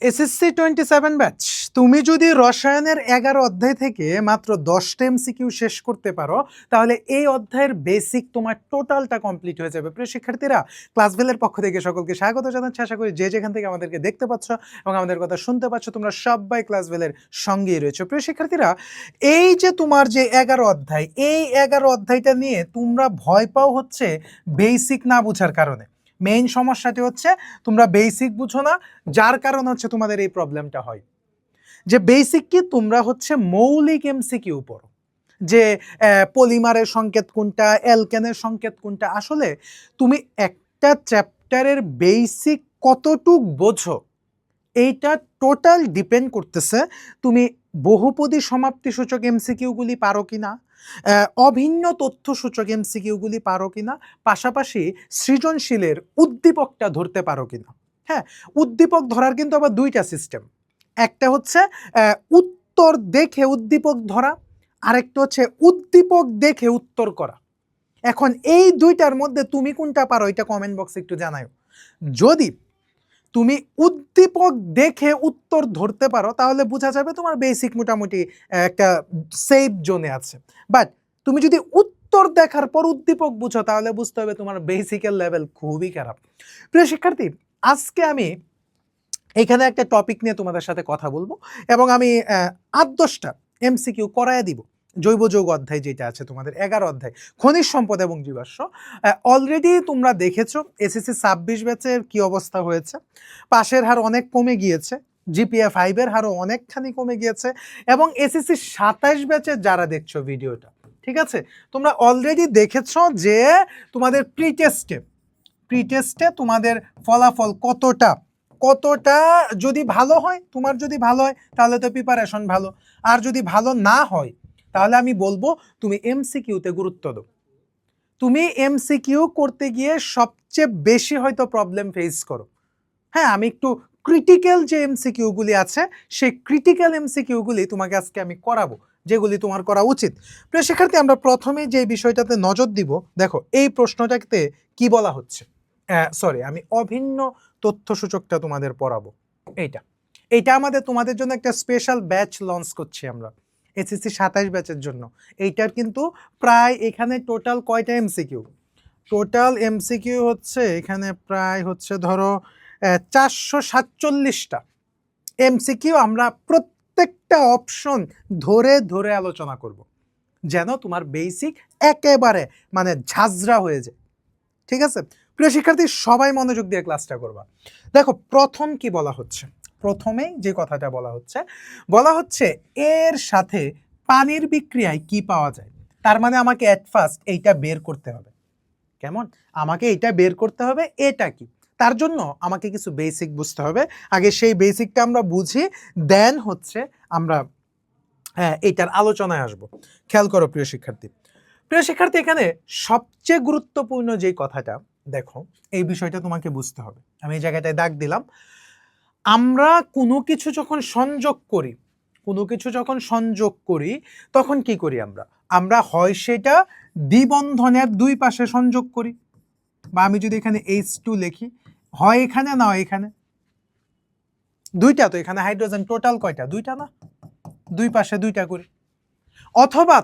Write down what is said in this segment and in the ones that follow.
SSC 27 batch, তুমি যদি রসায়নের 11 অধ্যায় থেকে মাত্র 10টা এমসিকিউ শেষ করতে পারো, তাহলে এই অধ্যায়ের বেসিক তোমার টোটালটা কমপ্লিট হয়ে যাবে। প্রিয় শিক্ষার্থীরা, ক্লাসভেলের পক্ষ থেকে সকলকে স্বাগত জানাচ্ছি। আশা করি যে যেখান থেকে আমাদেরকে দেখতে পাচ্ছ এবং আমাদের কথা শুনতে পাচ্ছ, তোমরা সবাই ক্লাসভেলের সঙ্গেই রয়েছে। প্রিয় শিক্ষার্থীরা, এই যে তোমার যে 11 অধ্যায়, এই 11 অধ্যায়টা নিয়ে তোমরা ভয় পাও হচ্ছে বেসিক না বোঝার কারণে। মেইন সমস্যাটি হচ্ছে তোমরা বেসিক বুঝো না, যার কারণ হচ্ছে তোমাদের এই প্রবলেমটা হয়। যে বেসিক কি, তোমরা হচ্ছে মৌলিক এমসিকিউ পড়ো, যে পলিমারের সংকেত কোনটা, অ্যালকেনের সংকেত কোনটা। আসলে তুমি একটা চ্যাপ্টারের বেসিক কতটুক বোঝো, এইটা টোটাল ডিপেন্ড করতেছে তুমি বহুপদী সমাপ্তি সূচক এমসিকিউগুলি পারো কিনা, অভিন্ন তথ্য সূচক এমসিকিউগুলি পারো কিনা, পাশাপাশি সৃজনশীলের উদ্দীপকটা ধরতে পারো কিনা। হ্যাঁ, উদ্দীপক ধরার কিন্তু আবার দুইটা সিস্টেম। একটা হচ্ছে উত্তর দেখে উদ্দীপক ধরা, আরেকটা হচ্ছে উদ্দীপক দেখে উত্তর করা। এখন এই দুইটার মধ্যে তুমি কোনটা পারো, এটা কমেন্ট বক্সে একটু জানাও। যদি তুমি উদ্দীপক দেখে উত্তর ধরতে পারো, তাহলে বোঝা যাবে তোমার বেসিক মোটামুটি একটা সেফ জোনে আছে। বাট তুমি যদি উত্তর দেখার পর উদ্দীপক বুঝো, তাহলে বুঝতে হবে তোমার বেসিকের লেভেল খুবই খারাপ। প্রিয় শিক্ষার্থী, আজকে আমি এখানে একটা টপিক নিয়ে তোমাদের সাথে কথা বলবো এবং আমি 8-10টা এমসিকিউ করায় দিব। জৈব যৌগ অধ্যায় যেটা আছে তোমাদের 11 অধ্যায়, খনিজ সম্পদ এবং জীবাশ্ম। অলরেডি তোমরা দেখেছো এসএসসি 26 ব্যাচের কি অবস্থা হয়েছে। পাশের হার অনেক কমে গিয়েছে, জিপিএ 5-এর হারও অনেকখানি কমে গিয়েছে। এবং এসএসসি 27 ব্যাচের যারা দেখছো ভিডিওটা, ঠিক আছে, তোমরা অলরেডি দেখেছো যে তোমাদের প্রিটেস্টে তোমাদের ফলাফল কতটা যদি ভালো হয়, তোমার যদি ভালো হয় তাহলে তো প্রিপারেশন ভালো, আর যদি ভালো না হয় তাহলে আমি বলবো তুমি এমসিকিউতে গুরুত্ব দাও। তুমি এমসিকিউ করতে গিয়ে সবচেয়ে বেশি হয়তো প্রবলেম ফেস করো। হ্যাঁ, আমি একটু ক্রিটিক্যাল যে এমসিকিউগুলি আছে, সেই ক্রিটিক্যাল এমসিকিউগুলি তোমাকে আজকে আমি করাবো, যেগুলি তোমার করা উচিত। প্রিয় শিক্ষার্থী, আমরা প্রথমে যে বিষয়টাতে নজর দিব, দেখো এই প্রশ্নটাতে কি বলা হচ্ছে। আমি অভিন্ন তথ্যসূচকটা তোমাদের পড়াবো। এইটা আমাদের তোমাদের জন্য একটা স্পেশাল ব্যাচ লঞ্চ করছি আমরা এসএসসি 27 ব্যাচের জন্য। এইটার কিন্তু প্রায় এখানে টোটাল কয়টা এমসিকিউ, টোটাল এমসিকিউ হচ্ছে এখানে প্রায় হচ্ছে ধরো 447টা এমসিকিউ আমরা প্রত্যেকটা অপশন ধরে ধরে আলোচনা করব, যেন তোমার বেসিক একেবারে মানে ঝাঁঝরা হয়ে যায়। ঠিক আছে প্রিয় শিক্ষার্থী, সবাই মনোযোগ দিয়ে ক্লাসটা করবা। দেখো প্রথম কি বলা হচ্ছে, প্রথমেই যে কথাটা বলা হচ্ছে এর সাথে পানির বিক্রিয়ায় কি পাওয়া যায়। তার মানে আমাকে এট ফার্স্ট এইটা বের করতে হবে। কেমন, আমাকে এটা বের করতে হবে এটা কি, তার জন্য আমাকে কিছু বেসিক বুঝতে হবে। আগে সেই বেসিকটা আমরা বুঝি, দেন হচ্ছে আমরা এইটার আলোচনায় আসব। খেয়াল করো প্রিয় শিক্ষার্থী, এখানে সবচেয়ে গুরুত্বপূর্ণ যে কথাটা, দেখো এই বিষয়টা তোমাকে বুঝতে হবে। আমি এই জায়গাটায় দাগ দিলাম। আমরা কোনো কিছু যখন সংযোগ করি তখন কি করি আমরা হয় সেটা দ্বিবন্ধনের দুই পাশে সংযোগ করি, বা আমি যদি এখানে H2 লিখি, হয় এখানে না হয় এখানে, দুইটা তো এখানে হাইড্রোজেন টোটাল কয়টা, দুইটা না, দুই পাশে দুইটা করি। অথবা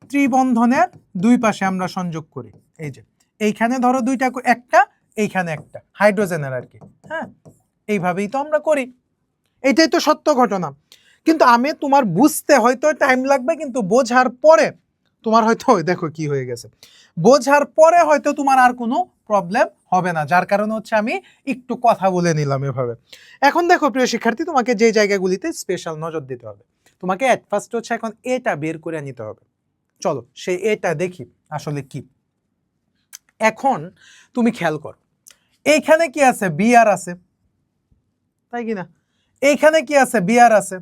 ত্রিবন্ধনের দুই পাশে আমরা সংযোগ করি। এই যে এইখানে ধরো দুইটা, একটা এইখানে একটা, হাইড্রোজেনের আর কি। হ্যাঁ, এইভাবেই তো আমরা করি, এটাই তো সত্য ঘটনা। কিন্তু আমি তোমার বুঝতে হয়তো টাইম লাগবে, কিন্তু বোঝার পরে তোমার হয়তো দেখো কি হয়ে গেছে, বোঝার পরে হয়তো তোমার আর কোনো প্রবলেম হবে না, যার কারণে হচ্ছে আমি একটু কথা বলে নিলাম এভাবে। এখন দেখো প্রিয় শিক্ষার্থী, তোমাকে যে জায়গাগুলিতে স্পেশাল নজর দিতে হবে, তোমাকে এট ফার্স্ট হচ্ছে এখন এটা বের করে নিতে হবে। চলো সে এটা দেখি আসলে কি। এখন তুমি খেয়াল করো, এইখানে কি আছে, বিআর আছে, তাই কিনা, এইখানে কি আছে, বিআর আছে।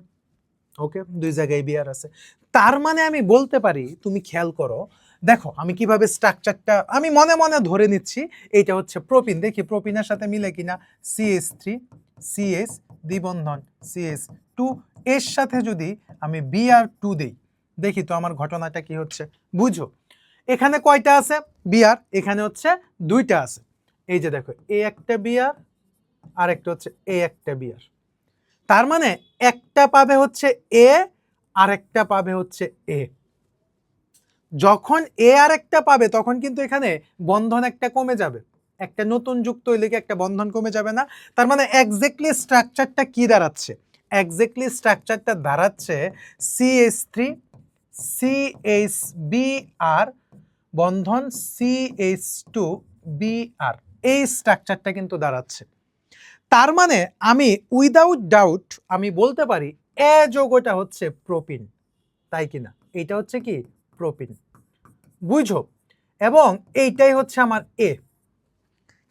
ওকে, দুই জায়গায় বিআর আছে। তার মানে আমি বলতে পারি, তুমি খেয়াল করো, দেখো আমি কিভাবে স্ট্রাকচারটা আমি মনে মনে ধরে নিচ্ছি। এইটা হচ্ছে প্রোপিন, দেখি প্রোপিনের সাথে মিলে কিনা। CH3 CH দ্বিবন্ধন CH2 এর সাথে যদি আমি Br2 দেই, দেখি তো আমার ঘটনাটা কি হচ্ছে। বুঝো এখানে কয়টা আছে বিআর, এখানে হচ্ছে দুইটা আছে। এই যে দেখো, এই একটা বিআর আর একটা হচ্ছে এ একটা বি আর। তার মানে একটা পাবে হচ্ছে এ আর একটা পাবে হচ্ছে এ। যখন এ আর একটা পাবে তখন কিন্তু এখানে বন্ধন একটা কমে যাবে, একটা নতুন যুক্ত হইলে কি একটা বন্ধন কমে যাবে না? তার মানে এক্স্যাক্টলি স্ট্রাকচারটা কি দাঁড়াচ্ছে? এক্স্যাক্টলি স্ট্রাকচারটা দাঁড়াচ্ছে CH3 CHBr বন্ধন CH2Br, এই স্ট্রাকচারটা কিন্তু দাঁড়াচ্ছে। তার মানে আমি উইদাউট ডাউট আমি বলতে পারি এ যৌগটা হচ্ছে প্রোপিন, তাই কিনা? এটা হচ্ছে কি প্রোপিন, বুঝো? এবং এইটাই হচ্ছে আমার এ।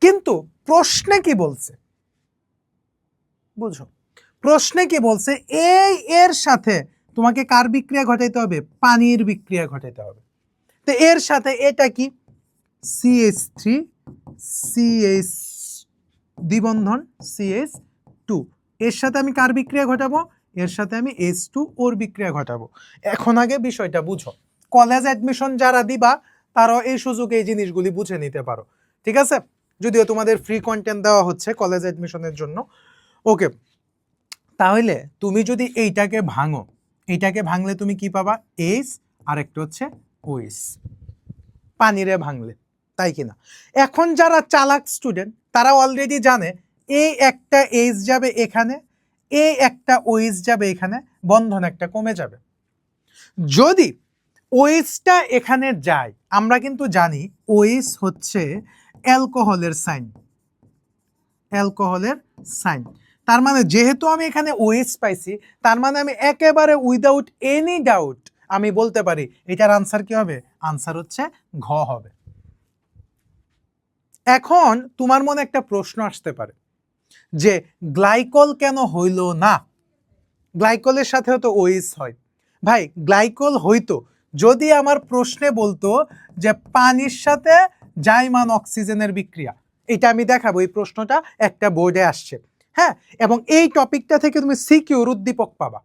কিন্তু প্রশ্নে কি বলছে বুঝো, প্রশ্নে কি বলছে? এই এর সাথে তোমাকে কার বিক্রিয়া ঘটাইতে হবে? পানির বিক্রিয়া ঘটাইতে হবে। তো এর সাথে এটা কি? CH3 CH দ্বিবন্ধন CH2, এর সাথে আমি কার বিক্রিয়া ঘটাবো? এর সাথে আমি H2 ওর বিক্রিয়া ঘটাবো। এখন আগে বিষয়টা বুঝো, কলেজ অ্যাডমিশন যারা দিবা তারাও এই সুযোগে এই জিনিসগুলি বুঝে নিতে পারো, ঠিক আছে? যদিও তোমাদের ফ্রি কন্টেন্ট দেওয়া হচ্ছে কলেজ অ্যাডমিশনের জন্য। ওকে, তাহলে তুমি যদি এইটাকে ভাঙো, এইটাকে ভাঙলে তুমি কি পাবা? এইচ আর একটা হচ্ছে ওএইচ, পানিরে ভাঙলে, তাই কিনা? এখন যারা চালাক স্টুডেন্ট তারা অলরেডি জানে এই একটা এইচ যাবে এখানে, এই একটা ওএইচ যাবে এখানে, বন্ধন একটা কমে যাবে। যদি ওএইচটা এখানে যায়, আমরা কিন্তু জানি ওএইচ হচ্ছে অ্যালকোহলের সাইন, অ্যালকোহলের সাইন। তার মানে যেহেতু আমি এখানে ওএইচ পাইছি, তার মানে আমি একেবারে উইদাউট এনি ডাউট আমি বলতে পারি এটার আনসার কি হবে? আনসার হচ্ছে ঘ হবে। এখন তোমার মনে একটা প্রশ্ন আসতে পারে যে গ্লাইকল কেন হইল না? গ্লাইকলের সাথেও তো ওএইচ হয়। ভাই গ্লাইকল হইতো যদি আমার প্রশ্নে বলতো যে পানির সাথে জাইমান অক্সিজেনের বিক্রিয়া। এটা আমি দেখাবো, এই প্রশ্নটা একটা বোর্ডে আসছে, হ্যাঁ। এবং এই টপিকটা থেকে তুমি সিকিউর উদ্দীপক পাবা।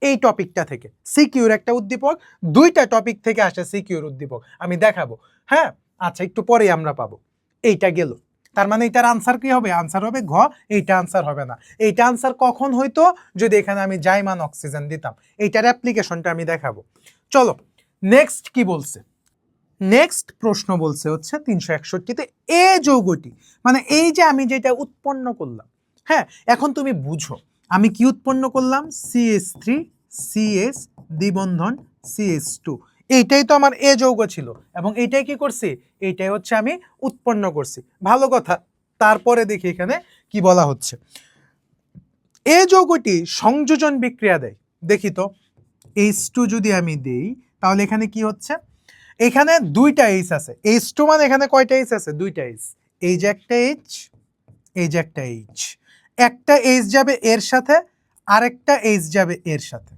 এই টপিকটা থেকে সিকিউর একটা উদ্দীপক, দুইটা টপিক থেকে আসে সিকিউর উদ্দীপক, আমি দেখাবো, হ্যাঁ। আচ্ছা, একটু পরে আমরা পাবো। এইটা গেল, তার মানে এটার আনসার কি হবে? আনসার হবে ঘ। এইটা আনসার হবে না। এইটা আনসার কখন হইতো? যদি এখানে আমি জাইমান অক্সিজেন দিতাম। এইটার অ্যাপ্লিকেশনটা আমি দেখাবো। চলো নেক্সট কি বলছে? নেক্সট প্রশ্ন বলছে হচ্ছে 361-তে এ যৌগটি, মানে এই যে আমি যেটা উৎপন্ন করলাম, হ্যাঁ। এখন তুমি বুঝো আমি কি উৎপন্ন করলাম? CH3 CH দ্বিবন্ধন CH2, এইটাই তো আমার এ যৌগ ছিল এবং এইটাই কি করছি? এইটাই হচ্ছে আমি উৎপন্ন করছি, ভালো কথা। তারপরে দেখি এখানে কি বলা হচ্ছে। এ যৌগটি সংযোজন বিক্রিয়া দেয়, দেখি তো। H2 যদি আমি দেই তাহলে এখানে কি হচ্ছে? এখানে দুইটা এইচ আছে। H2 মানে এখানে কয়টা এইচ আছে? দুইটা এইচ। এই যে একটা এইচ, এই যে একটা এইচ। একটা এইচ যাবে এর সাথে, আরেকটা এইচ যাবে এর সাথে।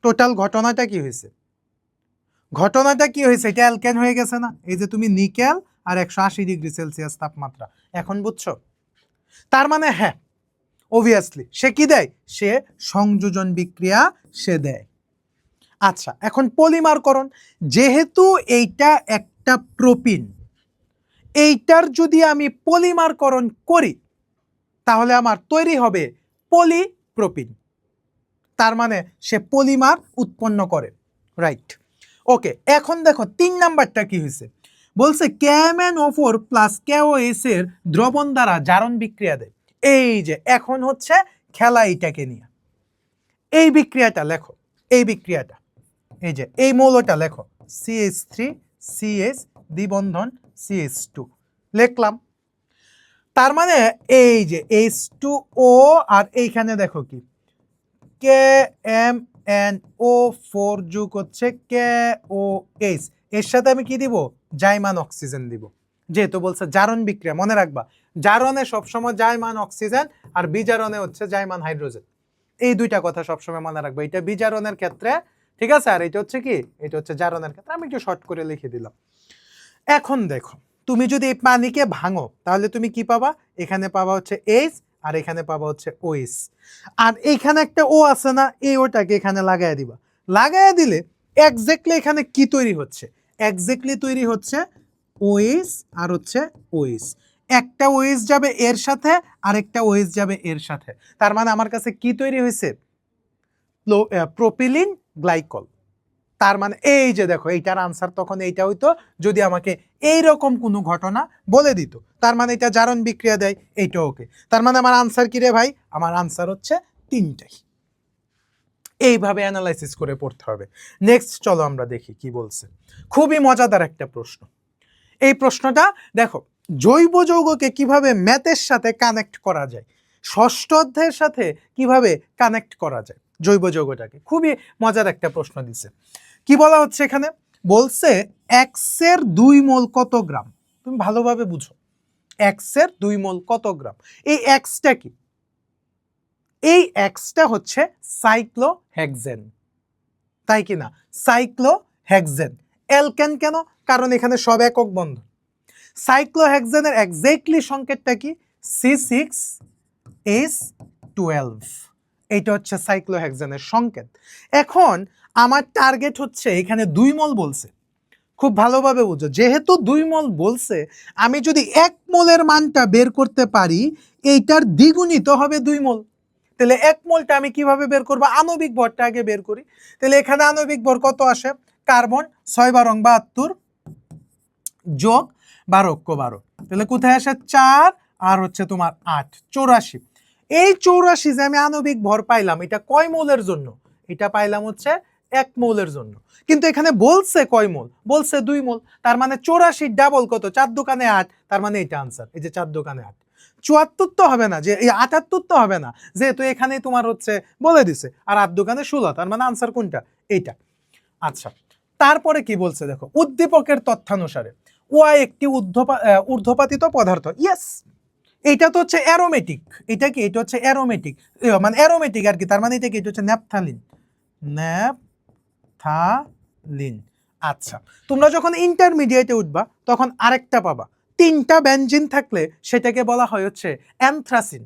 টোটাল ঘটনাটা কি হয়েছে? ঘটনাটা কি হয়েছে? এটা অ্যালকেন হয়ে গেছে না? এই যে তুমি নিকেল আর 180°C তাপমাত্রা, এখন বুঝছো? তার মানে হ্যাঁ, অবভিয়াসলি সে কি দেয়? সে সংযোজন বিক্রিয়া সে দেয়। আচ্ছা, এখন পলিমারকরণ, যেহেতু এইটা একটা প্রোপিন, এইটার যদি আমি পলিমারকরণ করি তাহলে আমার তৈরি হবে পলিপ্রোপিন। তার মানে সে পলিমার উৎপন্ন করে, রাইট? ওকে, এখন দেখো 3 নাম্বারটা কি হয়েছে? বলছে KMnO4 প্লাস KOH এর দ্রবণ দ্বারা জারণ বিক্রিয়া দেয়। এই যে এখন হচ্ছে খেলা এইটাকে নিয়ে। এই বিক্রিয়াটা লেখো, এই বিক্রিয়াটা, এই যে এই মৌলটা লেখো, CH3 CH দ্বিবন্ধন CH2 লিখলাম। তার মানে এই যে H2O আর এইখানে দেখো কি KMnO4 যোগ হচ্ছে KOH, এর সাথে আমি কি দিব? জাইমান অক্সিজেন দিব। যেহেতু বলছে জারণ বিক্রিয়া, মনে রাখবা জারণে সবসময় জাইমান অক্সিজেন আর বিজারণে হচ্ছে জাইমান হাইড্রোজেন। এই দুইটা কথা সবসময় মনে রাখবা। এটা বিজারণের ক্ষেত্রে, ঠিক আছে? আর এটা হচ্ছে কি? এটা হচ্ছে জারণের ক্ষেত্রে। আমি একটু শর্ট করে লিখে দিলাম। এখন দেখো, তুমি যদি এই পানিকে ভাঙো তাহলে তুমি কি পাবা? এখানে পাবা হচ্ছে এইচ আর এখানে পাবা হচ্ছে ওএইচ। আর এইখানে একটা ও আছে না? এই ওটাকে এখানে লাগাই দিবা। লাগাই দিলে এক্স্যাক্টলি এখানে কি তৈরি হচ্ছে? এক্স্যাক্টলি তৈরি হচ্ছে ওএইচ আর হচ্ছে ওএইচ। একটা ওএইচ যাবে এর সাথে, আরেকটা ওএইচ যাবে এর সাথে, তার মানে আমার কাছে কি তৈরি হয়েছে, প্রোপিলিন গ্লাইকল। তার মানে এই যে দেখো এইটার আনসার তখন এইটা হইতো যদি আমাকে এইরকম কোনো ঘটনা বলে দিত, তার মানে এটা জারণ বিক্রিয়া দেয়, এইটা ওকে। তার মানে আমার আনসার কি রে ভাই, আমার আনসার হচ্ছে তিনটাই। এইভাবে অ্যানালাইসিস করে পড়তে হবে। নেক্সট চলো আমরা দেখি কি বলছে, খুবই মজাদার একটা প্রশ্ন। এই প্রশ্নটা দেখো, জৈব যৌগকে কিভাবে ম্যাথের সাথে কানেক্ট করা যায়, ষষ্ঠ অধ্যায়ের সাথে কিভাবে কানেক্ট করা যায় জৈব যৌগটাকে, খুবই মজার একটা প্রশ্ন দিছে। কি বলা হচ্ছে এখানে, বলছে এক্সের 2 মোল কত গ্রাম, তুমি ভালোভাবে বুঝো, এক্সের 2 মোল কত গ্রাম। এই এক্সটা কি, এই এক্সটা হচ্ছে সাইক্লোহেক্সেন, তাই কি না, সাইক্লোহেক্সেন। অ্যালকেন কেন, কারণ এখানে সব একক বন্ধন। সাইক্লোহেক্সেনের এক্স্যাক্টলি সংকেতটা কি, C6H12, এইটা হচ্ছে সাইক্লোহেক্সেনের সংকেত। এখন আমার টার্গেট হচ্ছে এখানে 2 মোল বলছে, খুব ভালোভাবে বুঝো, যেহেতু 2 মোল বলছে, আমি যদি 1 মোলের মানটা বের করতে পারি, এইটার দ্বিগুণিত হবে 2 মোল। তাহলে 1 মোলটা আমি কিভাবে বের করবো, আণবিক ভরটা আগে বের করি। তাহলে এখানে আণবিক ভর কত আসে, কার্বন 6 × 72 যোগ 12 × 12, তাহলে কোথায় আসে 4 আর হচ্ছে তোমার 8, 84। এই 84 যে আমি আণবিক ভর পাইলাম, এটা কয় মোলের জন্য, এটা পাইলাম হচ্ছে 1 মোলের জন্য। কিন্তু এখানে বলছে কয় মোল, বলছে 2 মোল, তার মানে 84 ডাবল কত, 4 দোকানে 8, তার মানে এটা আনসার, এই যে 4 দোকানে 8। 74 তো হবে না, যে এই 78 তো হবে না, যেহেতু এখানেই তোমার হচ্ছে বলে দিছে, আর 8 দোকানে 16, তার মানে আনসার কোনটা, এইটা। আচ্ছা, তারপরে কি বলছে দেখো, উদ্দীপকের তথ্যানুসারে ওয়াই একটি ঊর্ধ্বপাতিত পদার্থ, ইয়েস, এইটা তো হচ্ছে অ্যারোমেটিক, এটা কি, এটা হচ্ছে অ্যারোমেটিক, মানে অ্যারোমেটিক আর কি, তার মানে এটা কি, এটা হচ্ছে ন্যাপথালিন, ন্যাপথালিন। আচ্ছা, তোমরা যখন ইন্টারমিডিয়েটে উঠবা তখন আরেকটা পাবা, 3টা বেনজিন থাকলে সেটাকে বলা হয় হচ্ছে অ্যানথ্রাসিন।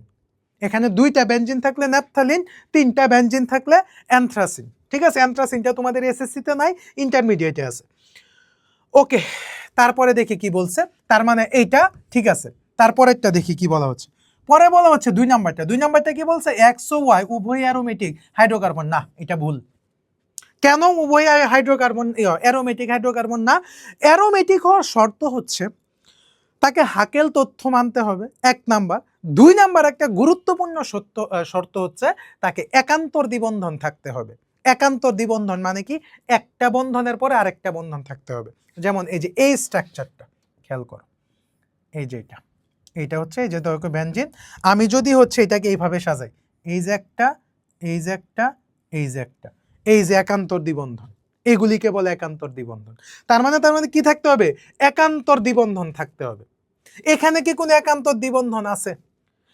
এখানে 2টা বেনজিন থাকলে ন্যাপথালিন, 3টা বেনজিন থাকলে অ্যানথ্রাসিন। ঠিক আছে, অ্যানথ্রাসিনটা তোমাদের এসএসসিতে নাই, ইন্টারমিডিয়েটে আছে। ওকে, তারপরে দেখি কি বলছে, তার মানে এইটা ঠিক আছে। তারপরেরটা দেখি কি বলা হচ্ছে, পরে বলা হচ্ছে 2 নাম্বারটা, 2 নাম্বারটা কি বলছে, এক্স ও ওয়াই উভয় অ্যারোমেটিক হাইড্রোকার্বন, না এটা ভুল। কেন উভয় হাইড্রোকার্বন, অ্যারোমেটিক হাইড্রোকার্বন না, অ্যারোমেটিক হওয়ার শর্ত হচ্ছে তাকে হাকেল তথ্য মানতে হবে, 1 নাম্বার। 2 নাম্বার একটা গুরুত্বপূর্ণ শর্ত হচ্ছে তাকে একান্তর দ্বিবন্ধন থাকতে হবে। একান্তর দ্বিবন্ধন মানে কি, একটা বন্ধনের পরে আরেকটা বন্ধন থাকতে হবে। যেমন এই যে এই স্ট্রাকচারটা খেয়াল করো, এই যে এইটা হচ্ছে এই যে দেখো বেনজিন, আমি যদি হচ্ছে এটাকে এইভাবে সাজাই, এই যে একটা, এই যে একটা, এই যে একটা, এই যে একান্তর দ্বিবন্ধন, এগুলিকে বলে একান্তর দ্বিবন্ধন। তার মানে কি থাকতে হবে, একান্তর দ্বিবন্ধন থাকতে হবে। এখানে কি কোনো একান্তর দ্বিবন্ধন আছে,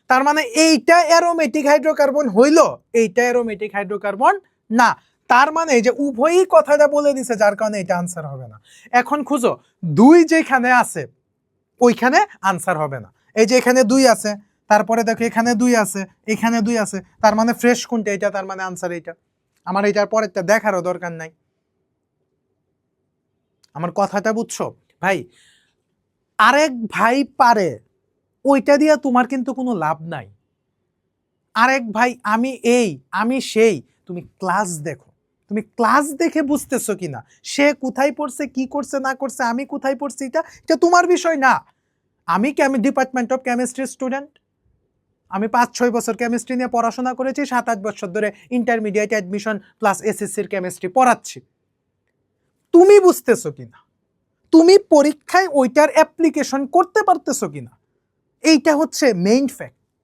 তার মানে এইটা অ্যারোমেটিক হাইড্রোকার্বন হইল, এইটা অ্যারোমেটিক হাইড্রোকার্বন না। তার মানে এই যে উভয়ই কথাটা বলে দিছে, যার কারণে এটা আনসার হবে না। এখন খুঁজো 2 যেখানে আছে ওইখানে আনসার হবে না। এই যে এখানে 2 আছে, তারপরে দেখো এখানে 2 আছে, এখানে 2 আছে, তার মানে ফ্রেশ কোনটা, এটা, তার মানে আনসার এইটা। আমার এটার পরেরটা দেখারও দরকার নাই। আমার কথাটা বুঝছো ভাই, আরেক ভাই পারে ওইটা দিয়া তোমার কিন্তু কোনো লাভ নাই। আরেক ভাই আমি এই, আমি সেই, তুমি ক্লাস দেখো, তুমি ক্লাস দেখে বুঝতেছো কিনা, সে কোথায় পড়ছে, কি করছে না করছে, আমি কোথায় পড়ছি, এটা তোমার বিষয় না। আমি ডিপার্টমেন্ট অফ কেমিস্ট্রি স্টুডেন্ট, আমি 5-6 বছর কেমিস্ট্রি নিয়ে পড়াশোনা করেছি, 7-8 বছর ধরে ইন্টারমিডিয়েট অ্যাডমিশন প্লাস এসএসসির কেমিস্ট্রি পড়াচ্ছি। তুমি বুঝতেছো কিনা, তুমি পরীক্ষায় ওইটার অ্যাপ্লিকেশন করতে পারতেছো কিনা, এইটা হচ্ছে মেইন ফ্যাক্ট।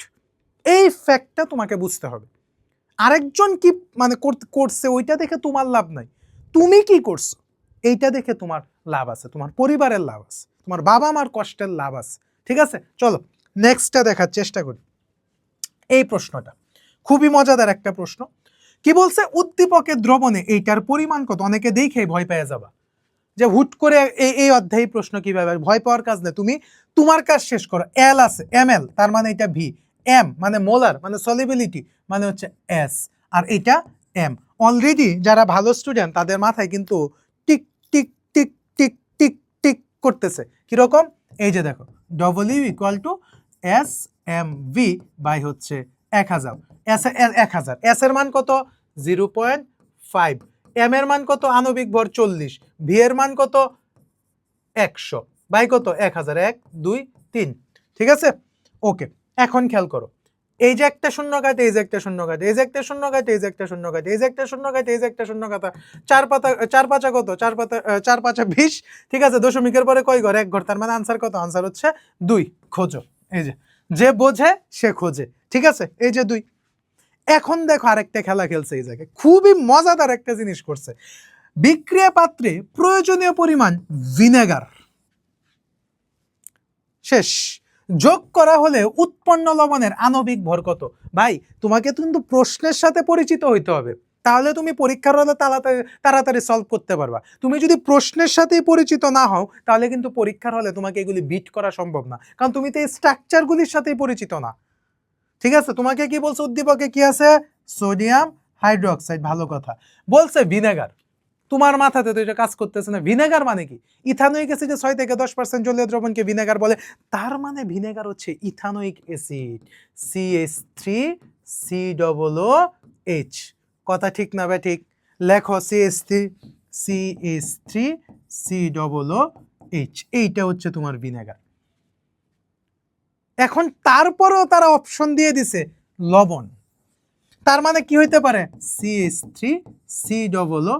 এই ফ্যাক্টটা তোমাকে বুঝতে হবে। আরেকজন কি মানে করছে ওইটা দেখে তোমার লাভ নাই, তুমি কি করছো এইটা দেখে তোমার লাভ আছে, তোমার পরিবারের লাভ আছে, তোমার বাবা মার কষ্টের লাভ আছে। ঠিক আছে, চলো নেক্সটটা দেখার চেষ্টা করি। এই প্রশ্নটা খুবই মজাদার একটা প্রশ্ন। কি বলছে, উদ্দীপকের দ্রবণে এইটার পরিমাণ কত, অনেকে দেখে ভয় পেয়ে যাবা যে হুট করে এই অধ্যায় প্রশ্ন কিভাবে, ভয় পাওয়ার কাজ নেই, তুমি তোমার কাজ শেষ করো। এল আছে, ml, তার মানে এটা ভি, এম মানে মোলার মানে সলিবিলিটি মানে হচ্ছে এস, আর এটা এম। অলরেডি যারা ভালো স্টুডেন্ট তাদের মাথায় কিন্তু tick tick tick tick tick tick করতেছে, কিরকম, এই যে দেখো W equal to S mv by হচ্ছে 1000, এস 1000, এস এর মান কত 0.5, এম এর মান কত আণবিক ভর 40, ভি এর মান কত 100 বাই কত 1000, 1 2 3, ঠিক আছে। ওকে, এখন খেয়াল করো, এই যে একটা শূন্য কাটে, এই যে একটা শূন্য কাটে, এই যে একটা শূন্য কাটে, এই যে একটা শূন্য কাটে, এই যে একটা শূন্য কাটে, এই যে একটা শূন্য কাটা, চার পাঁচা কত, চার পাঁচা 20, ঠিক আছে। দশমিকের পরে কয় ঘর, এক ঘর, তার মানে আনসার কত, আনসার হচ্ছে 2। খোঁজো, এই যে বোঝে সে খোঁজে, ঠিক আছে, এই যে 2। এখন দেখো আরেকটা খেলা খেলছে এই জায়গায়, খুবই মজাদার একটা জিনিস করছে। বিক্রিয়া পাত্রে প্রয়োজনীয় পরিমাণ ভিনেগার শেষ, যোগ করা হলে উৎপন্ন লবণের আণবিক ভর কত। ভাই তোমাকে কিন্তু প্রশ্নের সাথে পরিচিত হইতে হবে, তাহলে তুমি পরীক্ষার হলে তাড়াতাড়ি সলভ করতে পারবা। তুমি যদি প্রশ্নের সাথেই পরিচিত না হও, তাহলে কিন্তু পরীক্ষার হলে তোমাকে এগুলি বিট করা সম্ভব না, কারণ তুমি তো এই স্ট্রাকচারগুলির সাথেই পরিচিত না, ঠিক আছে। তোমাকে কি বলছে, উদ্দীপকে কি আছে, সোডিয়াম হাইড্রোক্সাইড, ভালো কথা বলছে, ভিনেগার। তোমার মাথাতে তো এটা কাজ করতেছে না, ভিনেগার মানে কি, ইথানোয়িক অ্যাসিডে 6 থেকে 10% জলীয় দ্রবণকে ভিনেগার বলে, তার মানে ভিনেগার হচ্ছে ইথানোয়িক অ্যাসিড, CH3COOH, কথা ঠিক না বে ঠিক, লেখো CH3COOH, এইটা হচ্ছে তোমার ভিনেগার। এখন তারপরেও তারা অপশন দিয়ে দিছে লবণ, তার মানে কি হইতে পারে, CH3COONA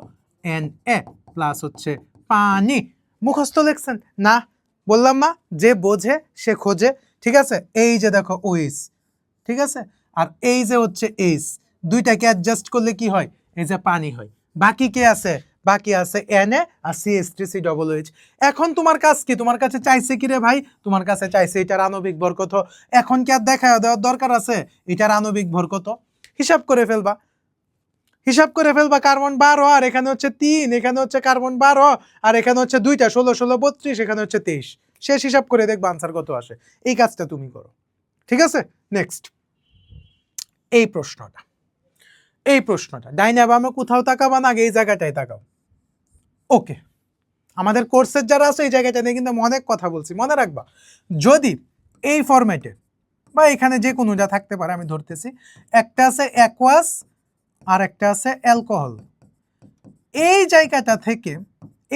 প্লাস হচ্ছে পানি। মুখস্থ লেখছেন না, বললাম না, যে বোঝে সে খোঁজে, ঠিক আছে। এই যে দেখো ওইস, ঠিক আছে, আর এই যে হচ্ছে এইস, দুইটাকে অ্যাডজাস্ট করলে কি হয়, এই যে পানি হয়। বাকি কে আছে, বাকি আছে Na আর CH3COOH। এখন তোমার কাজ কি, তোমার কাছে চাইছে কি রে ভাই, তোমার কাছে চাইছে এটার আণবিক ভর কত। এখন কি আর দেখা দেওয়ার দরকার আছে, এটার আণবিক ভর কত, হিসাব করে ফেলবা, হিসাব করে ফেলবা। কার্বন 12, আর এখানে হচ্ছে 3, এখানে হচ্ছে কার্বন 12, আর এখানে হচ্ছে 2টা 16 16 32, এখানে হচ্ছে 23, শেষ হিসাব করে দেখবা আনসার কত আসে। এই কাজটা তুমি করো, ঠিক আছে। নেক্সট এই প্রশ্নটা ডাইনে বামে কোথাও তাকাবা না, আগে এই জায়গাটায় তাকাও। ওকে, আমাদের কোর্সের যারা আছে এই জায়গাটা নিয়ে কিন্তু অনেক কথা বলছি, মনে রাখবা। যদি এই ফরম্যাটে বা এখানে যে কোনোটা থাকতে পারে, আমি ধরতেছি একটা আছে অ্যাকোয়াস আর একটা আছে অ্যালকোহল, এই জায়গাটা থেকে,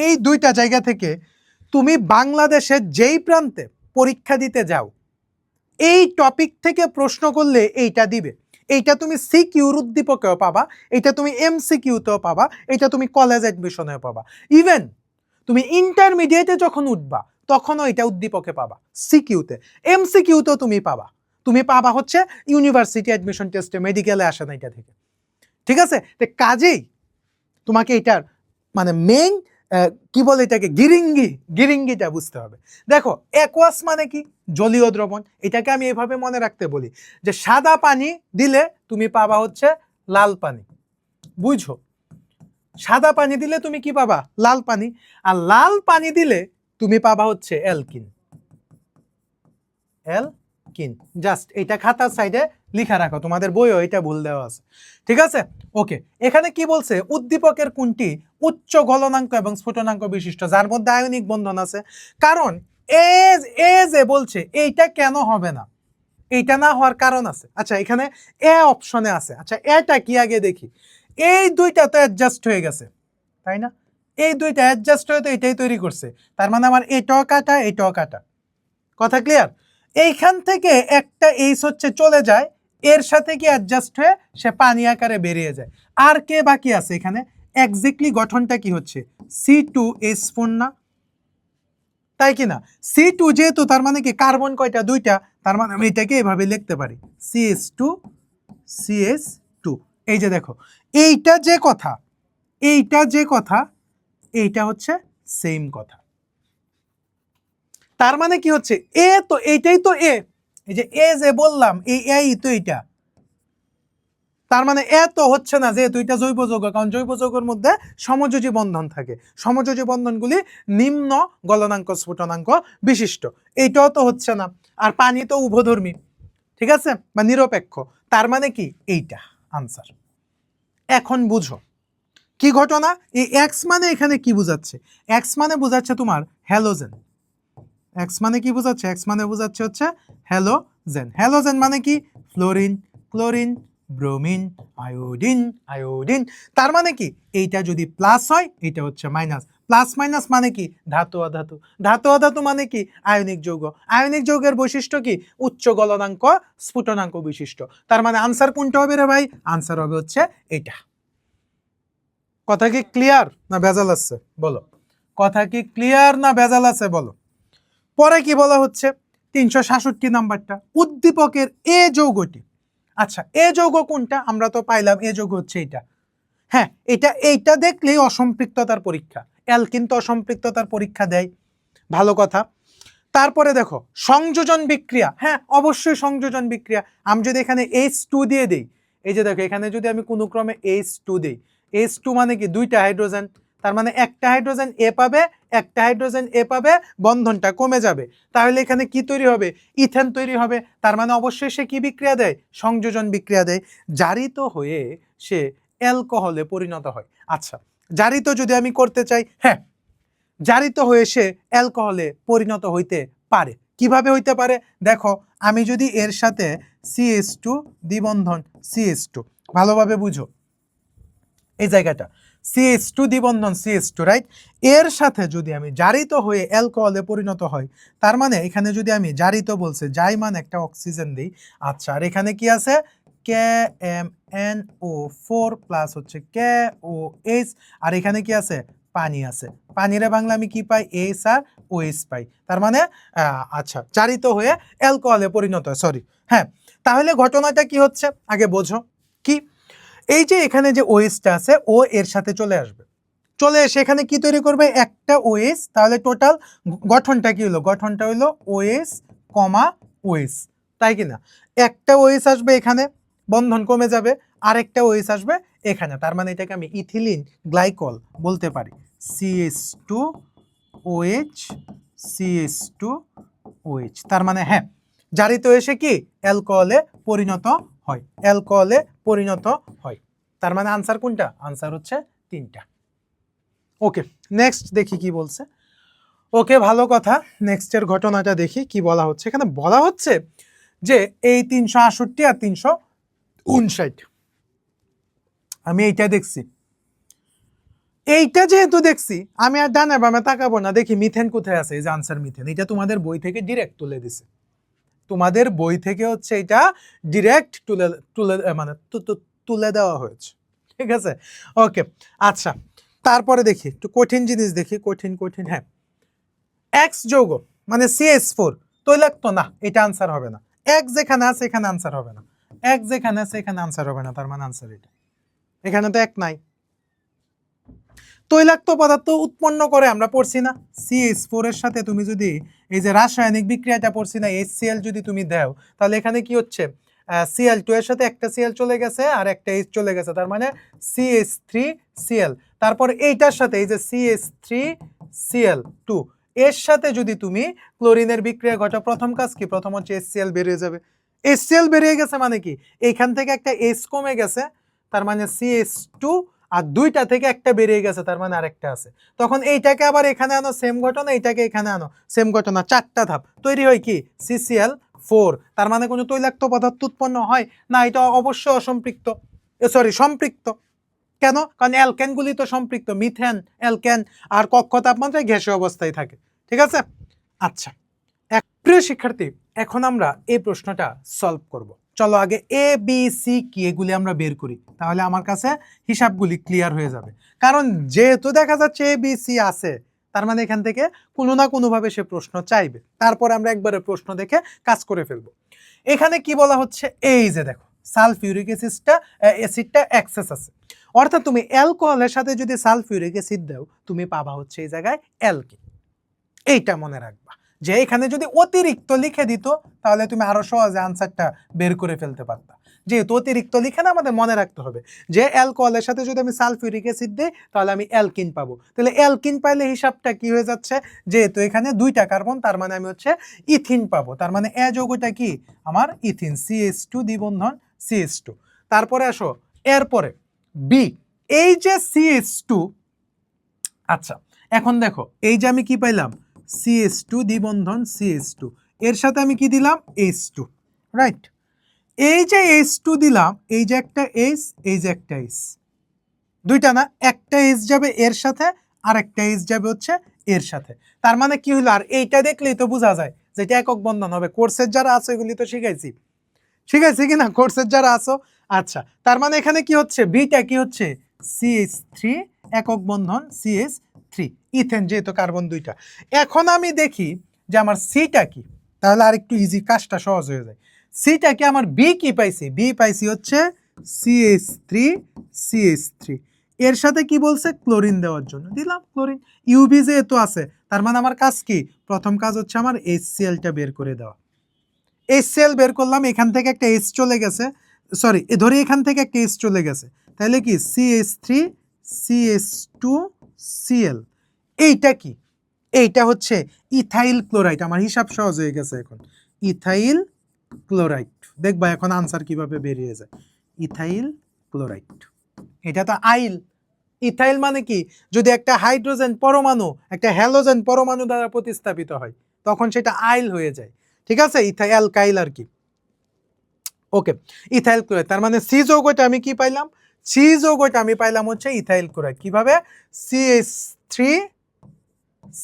এই দুইটা জায়গা থেকে তুমি বাংলাদেশের যেই প্রান্তে পরীক্ষা দিতে যাও, এই টপিক থেকে প্রশ্ন করলে এইটা দিবে। এইটা তুমি সিকিউর উদ্দীপকেও পাবা, এটা তুমি এমসিকিউতেও পাবা, এটা তুমি কলেজ অ্যাডমিশনেও পাবা, ইভেন তুমি ইন্টারমিডিয়েটে যখন উঠবা তখনও এটা উদ্দীপকে পাবা, সিকিউতে, এমসিকিউতেও তুমি পাবা হচ্ছে ইউনিভার্সিটি অ্যাডমিশন টেস্টে, মেডিকেলে আসে না এটা থেকে, ঠিক আছে। তো কাজেই তোমাকে এটার মানে মেইন কি বলে এটাকে, গিরিঙ্গিটা বুঝতে হবে। দেখো অ্যাকোয়াস মানে কি, জলীয় দ্রবণ, এটাকে আমি এভাবে মনে রাখতে বলি যে সাদা পানি দিলে তুমি পাবা হচ্ছে লাল পানি, বুঝছো, সাদা পানি দিলে তুমি কি পাবা, লাল পানি, আর লাল পানি দিলে তুমি পাবা হচ্ছে অ্যালকিন। জাস্ট এটা খাতার সাইডে লিখা রাখো, তোমাদের বইও এটা ভুল দেওয়া আছে, ঠিক আছে। ওকে, এখানে কি বলছে, উদ্দীপকের কোনটি উচ্চ গলনাঙ্ক এবং স্ফুটনাঙ্ক বিশিষ্ট, যার মধ্যে আয়নিক বন্ধন আছে। কারণ এ বলছে এইটা কেন হবে না, এইটা না হওয়ার কারণ আছে। আচ্ছা এখানে এ অপশনে আছে, আচ্ছা এটা কি আগে দেখি, এই দুইটা তো অ্যাডজাস্ট হয়ে গেছে, তাই না, এই দুইটা অ্যাডজাস্ট হয়ে তো এটাই তৈরি করছে, তার মানে আমার এটাও কাটা এটাও কাটা, কথা ক্লিয়ার। এইখান থেকে একটা এইচ হচ্ছে চলে যায়, এর সাথে কি অ্যাডজাস্ট হয়ে সে পানি আকারে বেরিয়ে যায়। আর কে বাকি আছে এখানে, এক্স্যাক্টলি গঠনটা কি হচ্ছে, C2H4 না, তাই কি না, C2 যেহেতু, তার মানে কি কার্বন কয়টা, 2টা, তার মানে আমি এটাকে এভাবে লিখতে পারি CH2 এই যে দেখো, এইটা যে কথা, এইটা হচ্ছে সেম কথা। তার মানে কি হচ্ছে, এ তো এইটাই তো এই যে যে বললাম এই তো এইটা, তার মানে এ তো হচ্ছে না, যেহেতু এটা জৈব যৌগ, কারণ জৈব যৌগের মধ্যে সমযোজী বন্ধন থাকে, সমযোজী বন্ধনগুলি নিম্ন গলনাঙ্ক স্ফুটনাঙ্ক বিশিষ্ট, এইটাও তো হচ্ছে না, আর পানি তো উভধর্মী, ঠিক আছে, বা নিরপেক্ষ, তার মানে কি এইটা আনসার। এখন বুঝো কি ঘটনা, এই এক্স মানে এখানে কি বোঝাচ্ছে, এক্স মানে বোঝাচ্ছে তোমার হ্যালোজেন, এক্স মানে কি বোঝাচ্ছে? এক্স মানে বোঝাচ্ছে হচ্ছে হ্যালোজেন। হ্যালোজেন মানে কি? Fluorine, chlorine, bromine, iodine, iodine. তার মানে কি এইটা যদি প্লাস হয় এটা হচ্ছে মাইনাস। প্লাস মাইনাস মানে কি? ধাতু অধাতু। ধাতু অধাতু মানে কি? আয়নিক যৌগ। আয়নিক যৌগের বৈশিষ্ট্য কি? উচ্চ গলনাঙ্ক, স্ফুটনাঙ্ক বিশিষ্ট। তার মানে আনসার কোনটা হবে রে ভাই? আনসার হবে হচ্ছে এটা। কথা কি ক্লিয়ার না ভেজাল আছে বলো? কথা কি ক্লিয়ার না ভেজাল আছে বলো? পরে কি বলা হচ্ছে? 367 নাম্বারটা, উদ্দীপকের এ যৌগটি। আচ্ছা, এ যৌগ কোনটা? আমরা তো পাইলাম এ যৌগ হচ্ছে এটা। হ্যাঁ, এইটা দেখলেই অসম্পৃক্ততার পরীক্ষা। অ্যালকিন তো অসম্পৃক্ততার পরীক্ষা দেয়, ভালো কথা। তারপরে দেখো সংযোজন বিক্রিয়া। হ্যাঁ, অবশ্যই সংযোজন বিক্রিয়া। আমি যদি এখানে H2 দিয়ে দেই, এই যে দেখো এখানে যদি আমি কোনো ক্রমে H2 দেই, H2 মানে কি? দুইটা হাইড্রোজেন। তার মানে একটা হাইড্রোজেন এ পাবে, একটা হাইড্রোজেন এ পাবে, বন্ধনটা কমে যাবে। তাহলে এখানে কি তৈরি হবে? ইথেন তৈরি হবে। তার মানে অবশ্যই সে কি বিক্রিয়া দেয়? সংযোজন বিক্রিয়া দেয়। জারিত হয়ে সে অ্যালকোহলে পরিণত হয়। আচ্ছা, জারিত যদি আমি করতে চাই, হ্যাঁ, জারিত হয়ে সে অ্যালকোহলে পরিণত হইতে পারে। কিভাবে হইতে পারে? দেখো, আমি যদি এর সাথে CH2 দ্বিবন্ধন CH2, ভালোভাবে বুঝো এই জায়গাটা, CH2 দ্বিবন্ধন CH2, রাইট? এর সাথে যদি আমি জারিত হয়ে অ্যালকোহলে পরিণত হয়, তার মানে এখানে যদি আমি জারিত বলছে যাই মানে একটা অক্সিজেন দিই। আচ্ছা, আর এখানে কি আছে? KMNO4 প্লাস হচ্ছে KOH, আর এখানে কি আছে? পানি আছে। পানিরে বাংলা আমি কি পাই? H আর OH পাই। তার মানে আচ্ছা, জারিত হয়ে অ্যালকোহলে পরিণত হয়, সরি। হ্যাঁ, তাহলে ঘটনাটা কি হচ্ছে আগে বোঝো। কি? এই যে এখানে যে ওএসটা আছে, ও এর সাথে চলে আসবে, চলে এসে এখানে কি তৈরি করবে? একটা ওএস। তাহলে টোটাল গঠনটা কি হলো? গঠনটা হলো ওএস কমা ওএস, তাই কিনা? একটা ওএস আসবে এখানে, বন্ধন কমে যাবে, আরেকটা ওএস আসবে এখানে। তার মানে এটাকে আমি ইথিলিন গ্লাইকল বলতে পারি। CH2OH, CH2OH। তার মানে হ্যাঁ, জারিত এসে কি অ্যালকোহলে পরিণত হয়, অ্যালকোহলে পরিণত হয়। তার মানে আনসার কোনটা? আনসার হচ্ছে 3টা। ওকে, নেক্সট দেখি কি বলছে। ওকে, ভালো কথা। নেক্সটের ঘটনাটা দেখি কি বলা হচ্ছে। এখানে বলা হচ্ছে যে এই 368 আর 359, আমি এইটা দেখছি। এইটা যেহেতু দেখছি, আমি আর ডানে বামে তাকাবো না, দেখি মিথেন কোথায় আছে। এই যে আনসার মিথেন, এটা তোমাদের বই থেকে ডিরেক্ট তুলে দিছে। তোমাদের বই থেকে হচ্ছে এটা ডিরেক্ট তুলে তুলে মানে তুলে দেওয়া হয়েছে, ঠিক আছে? ওকে, আচ্ছা, তারপরে দেখি একটু কঠিন জিনিস দেখি, কঠিন কঠিন। হ্যাঁ, এক্স যৌগ মানে CH4 তৈলাক্ত না, এটা আনসার হবে না। এক যেখানে আছে এখানে আনসার হবে না, এক যেখানে আছে এখানে আনসার হবে না। তার মানে আনসার এটা। এখানে তো এক নাই। তৈলাক্ত পদার্থ উৎপন্ন করে আমরা পড়ছি না, CH4 এর সাথে তুমি যদি এই যে রাসায়নিক বিক্রিয়াটা পড়ছি না, HCl যদি তুমি দাও, তাহলে এখানে কি হচ্ছে? Cl2 এর সাথে একটা Cl চলে গেছে আর একটা H চলে গেছে, তার মানে CH3Cl। তারপর এইটার সাথে এই যে CH3Cl2 এর সাথে যদি তুমি ক্লোরিনের বিক্রিয়া ঘটাও, প্রথম কাজ কি? প্রথম হচ্ছে HCl বেরিয়ে যাবে। HCl বেরিয়ে গেছে মানে কি? এইখান থেকে একটা H কমে গেছে, তার মানে CH2, আর দুইটা থেকে একটা বেরিয়ে গেছে, তার মানে আরেকটা আছে। তখন এইটাকে আবার এখানে আনো, সেম ঘটনা, এইটাকে এখানে আনো, সেম ঘটনা। 4টা ধাপ, তৈরি হয় কি? CCl4। তার মানে কোনো তৈলাক্ত পদার্থ উৎপন্ন হয় না, এটা অবশ্যই অসম্পৃক্ত, সরি সম্পৃক্ত। কেন? কারণ অ্যালকেনগুলি তো সম্পৃক্ত, মিথেন, অ্যালকেন, আর কক্ষ তাপমাত্রায় গ্যাসীয় অবস্থায় থাকে, ঠিক আছে? আচ্ছা, প্রিয় শিক্ষার্থী, এখন আমরা এই প্রশ্নটা সলভ করব। চলো আগে এ বি সি কি এগুলি আমরা বের করি, তাহলে আমার কাছে হিসাবগুলি ক্লিয়ার হয়ে যাবে। কারণ যেহেতু দেখা যাচ্ছে এ বি সি আছে, তার মানে এখান থেকে কোনো না কোনোভাবে সে প্রশ্ন চাইবে। তারপর আমরা একবারে প্রশ্ন দেখে কাজ করে ফেলবো। এখানে কি বলা হচ্ছে? এই যে দেখো, সালফিউরিক অ্যাসিডটা এক্সেস আছে, অর্থাৎ তুমি অ্যালকোহলের সাথে যদি সালফিউরিক অ্যাসিড দাও, তুমি পাবা হচ্ছে এই জায়গায় অ্যালকিন। এইটা মনে রাখবা যে এখানে যদি অতিরিক্ত লিখে দিত, তাহলে তুমি আরো সহজে আনসারটা বের করে ফেলতে পারতা। যেহেতু অতিরিক্ত লিখে না, আমাদের মনে রাখতে হবে যে অ্যালকোহলের সাথে যদি আমি সালফিউরিক অ্যাসিড দিই, তাহলে আমি অ্যালকিন পাবো। তাহলে অ্যালকিন পাইলে হিসাবটা কি হয়ে যাচ্ছে? যেহেতু এখানে 2টা কার্বন, তার মানে আমি হচ্ছে ইথিন পাবো। তার মানে এ যৌগটা কি? আমার ইথিন, CH2 দ্বিবন্ধন CH2। তারপরে আসো এরপরে বি, এই যে CH2। আচ্ছা, এখন দেখো এই যে আমি কি পাইলাম? CH2 দ্বিবন্ধন CH2, এর সাথে আমি কি দিলাম H2, রাইট। এই যে H2 দিলাম, এই যে একটা H, এই যে একটা H, দুইটা না, একটা H যাবে এর সাথে আর একটা H যাবে হচ্ছে এর সাথে। তার মানে কি হলো, আর এইটা দেখলেই তো বোঝা যায় যে এটা একক বন্ধন হবে। কোর্সের যারা আছে এগুলি তো শিখাইছি কি না, কোর্সের যারা আছো। আচ্ছা, তার মানে এখানে কি হচ্ছে, বিটা কি হচ্ছে CH3 একক বন্ধন CH3, ইথেন যেহেতু কার্বন দুইটা। এখন আমি দেখি যে আমার সিটা কি, তাহলে আর একটু ইজি, কাজটা সহজ হয়ে যায়। সিটা কি, আমার বি কি পাইছি, বি পাইছি হচ্ছে CH3 এর সাথে কি বলছে, ক্লোরিন দেওয়ার জন্য দিলাম ক্লোরিন। ইউবি যেহেতু আছে, তার মানে আমার কাজ কি, প্রথম কাজ হচ্ছে আমার HCl-টা বের করে দেওয়া। HCl বের করলাম, এখান থেকে একটা H চলে গেছে, সরি ধরি এখান থেকে একটা H চলে গেছে, তাহলে কি CH3 CH2Cl, এইটা কি, এইটা হচ্ছে ইথাইল ক্লোরাইড। আমার হিসাব সহজ হয়ে গেছে এখন, ইথাইল ক্লোরাইড। দেখবা এখন আনসার কিভাবে বেরিয়ে যায়, ইথাইল ক্লোরাইড। এটা তো আইল, ইথাইল মানে কি, যদি একটা হাইড্রোজেন পরমাণু একটা হ্যালোজেন পরমাণু দ্বারা প্রতিস্থাপিত হয় তখন সেটা আইল হয়ে যায়, ঠিক আছে, অ্যালকাইল আর কি। ওকে, ইথাইল ক্লোরাইড, তার মানে সি যৌগটা আমি কি পাইলাম, সি যৌগটা আমি পাইলাম হচ্ছে ইথাইল ক্লোরাইড। কিভাবে, CH3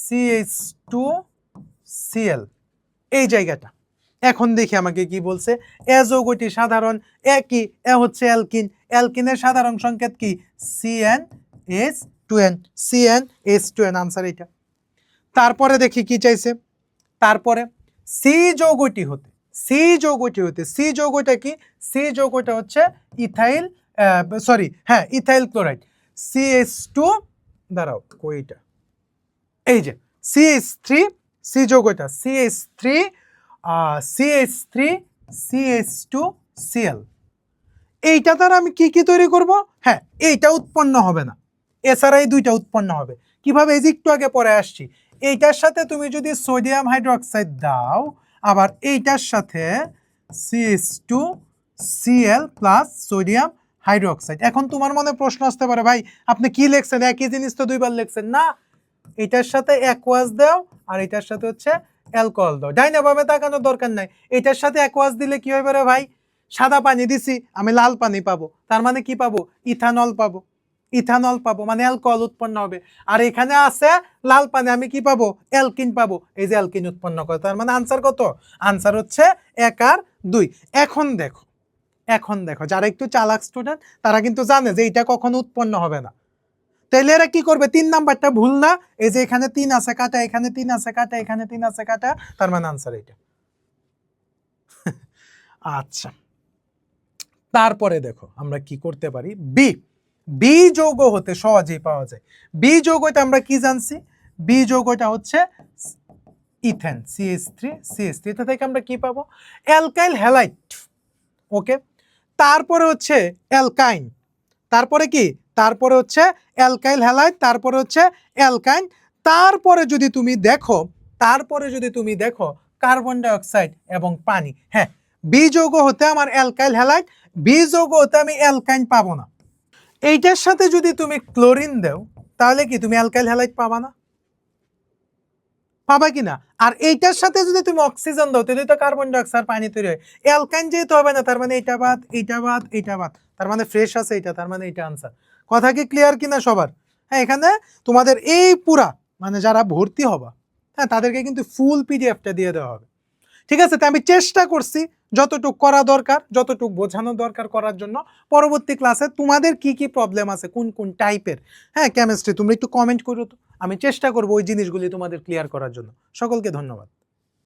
CH2Cl, এই জায়গাটা। এখন দেখি আমাকে কি বলছে, এ যৌগটি সাধারণ, একই, এ হচ্ছে অ্যালকিন, অ্যালকিনের সাধারণ সংকেত কি CnH2n, CnH2n, আনসার এটা। তারপরে দেখি কি চাইছে, তারপরে সি যৌগটি হতে, সি যৌগটা কি, সি যৌগটা হচ্ছে ইথাইল, সরি হ্যাঁ ইথাইল ক্লোরাইড, CH2, দাঁড়াও কইটা, এই যে CH3, সি যৌগটা CH3 CH2Cl, এইটা দ্বারা আমি কি কি তৈরি করব, হ্যাঁ এইটা উৎপন্ন হবে না, এছাড়া এই দুইটা উৎপন্ন হবে। কিভাবে, এই যে একটু আগে পরে আসছি, এইটার সাথে তুমি যদি সোডিয়াম হাইড্রোক্সাইড দাও, আবার এইটার সাথে CH2Cl প্লাস সোডিয়াম হাইড্রোক্সাইড। এখন তোমার মনে প্রশ্ন আসতে পারে, ভাই আপনি কি লিখছেন, একই জিনিস তো দুইবার লিখছেন না, এটার সাথে অ্যাকোয়াস দাও আর এটার সাথে হচ্ছে অ্যালকোহল দাও, ডাইনা ভাবে তাকানোর দরকার নাই। এটার সাথে অ্যাকোয়াস দিলে কি হবে রে ভাই, সাদা পানি দিছি আমি লাল পানি পাবো, তার মানে কি পাবো, ইথানল পাবো, ইথানল পাবো মানে অ্যালকোহল উৎপন্ন হবে। আর এখানে আছে লাল পানি, আমি কি পাবো, অ্যালকিন পাবো, এই যে অ্যালকিন উৎপন্ন করে। তার মানে আনসার কত, আনসার হচ্ছে 1 আর 2। এখন দেখো যারা একটু চালাক স্টুডেন্ট তারা কিন্তু জানে যে এটা কখনো উৎপন্ন হবে না, তাহলে এরা কি করবে, 3 নাম্বারটা ভুল না, এই যে এখানে 3 আছে কাটা, এখানে 3 আছে কাটা, এখানে 3 আছে কাটা, তার মানে আনসার এটা। আচ্ছা, তারপরে দেখো আমরা কি করতে পারি, বি যৌগ হতে সহজেই পাওয়া যায়। বি যৌগটা আমরা কি জানছি, বি যৌগটা হচ্ছে ইথেন, CH3 এটা থেকে আমরা কি পাবো, অ্যালকাইল হ্যালাইড। ওকে, তারপরে হচ্ছে অ্যালকাইন, তারপরে কি, তারপরে হচ্ছে অ্যালকাইল হ্যালাইড, তারপরে হচ্ছে অ্যালকাইন, তারপরে যদি তুমি দেখো কার্বন ডাই অক্সাইড এবং পানি। হ্যাঁ, বি যৌগ হতে আমার অ্যালকাইল হ্যালাইড, বি যৌগ হতে আমি অ্যালকাইন পাবো না। এইটার সাথে যদি তুমি ক্লোরিন দাও তাহলে কি তুমি অ্যালকাইল হ্যালাইড পাবা না, পাবা কিনা। আর এইটার সাথে যদি তুমি অক্সিজেন দাও তাহলে তো কার্বন ডাই অক্সাইড পানি তৈরি হয়, অ্যালকাইন যেহেতু হবে না তার মানে এটা বাদ, এটা বাদ, এটা বাদ, তার মানে ফ্রেশ আছে এটা, তার মানে এটা আনসার। কথা কি ক্লিয়ার কিনা সবার? হ্যাঁ, এখানে তোমাদের এই পুরা মানে যারা ভর্তি হবা, হ্যাঁ তাদেরকে কিন্তু ফুল পিডিএফটা দিয়ে দেওয়া হবে, ঠিক আছে। তো আমি চেষ্টা করছি যতটুকু করা দরকার, যতটুকু বোঝানো দরকার করার জন্য। পরবর্তী ক্লাসে তোমাদের কি কি প্রবলেম আছে, কোন কোন টাইপের, হ্যাঁ কেমিস্ট্রি, তোমরা একটু কমেন্ট করো তো, আমি চেষ্টা করবো ওই জিনিসগুলি তোমাদের ক্লিয়ার করার জন্য। সকলকে ধন্যবাদ।